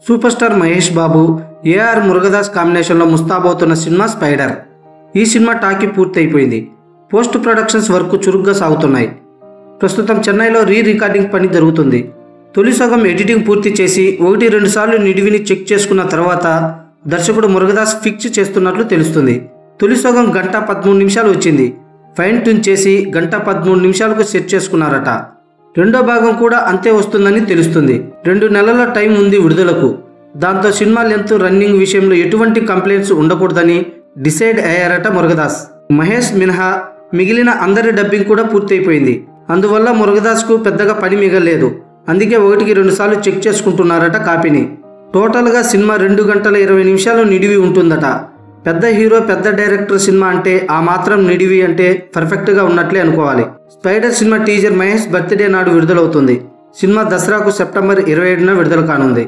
Super star Mahesh Babu, AR Murugadoss కాంబినేషన్లో ముస్తాబవుతున్న cinema spider. ఈ cinema talkie పూర్తయిపోయింది. పోస్ట్ ప్రొడక్షన్స్ వర్క్ చురుగ్గా సాగుతున్నాయి. ప్రస్తుతం చెన్నైలో రికార్డింగ్ పని జరుగుతుంది. తొలి సగం ఎడిటింగ్ పూర్తి చేసి 1-2 సార్లు నిడివిని చెక్ చేసుకున్న తర్వాత దర్శకుడు మురుగదాస్ ఫిక్స్ చేస్తున్నట్లు తెలుస్తుంది. తొలి సగం 1:13 నిమిషాలు వచ్చింది. ఫైన్ ట్యూన్ చేసి 1:13 నిమిషాలకు సెట్ చేసుకున్నారట. రెండో భాగం కూడా అంతే వస్తుందని తెలుస్తుంది. 2 నెలల టైం ఉంది విడుదలకు. దాంతో సినిమా లెంత్, రన్నింగ్ విషయంలో ఎటువంటి కంప్లైంట్స్ ఉండకూడదని డిసైడ్ అయ్యారట మురుగదాస్. మహేష్ మినహా మిగిలిన అందరి డబ్బింగ్ కూడా పూర్తయిపోయింది. అందువల్ల మురుగదాస్కు పెద్దగా పని మిగలేదు. అందుకే 1-2 సార్లు చెక్ చేసుకుంటున్నారట కాపీని. టోటల్గా సినిమా 2 గంటల 20 నిమిషాలు నిడివి ఉంటుందట. పెద్ద హీరో, పెద్ద డైరెక్టర్ సినిమా అంటే ఆ మాత్రం నిడివి అంటే పర్ఫెక్ట్గా ఉన్నట్లే అనుకోవాలి. Spider cinema teaser Mahesh birthday నాడు విడుదలవుతుంది. సినిమా దసరాకు సెప్టెంబర్ 27న విడుదల కానుంది.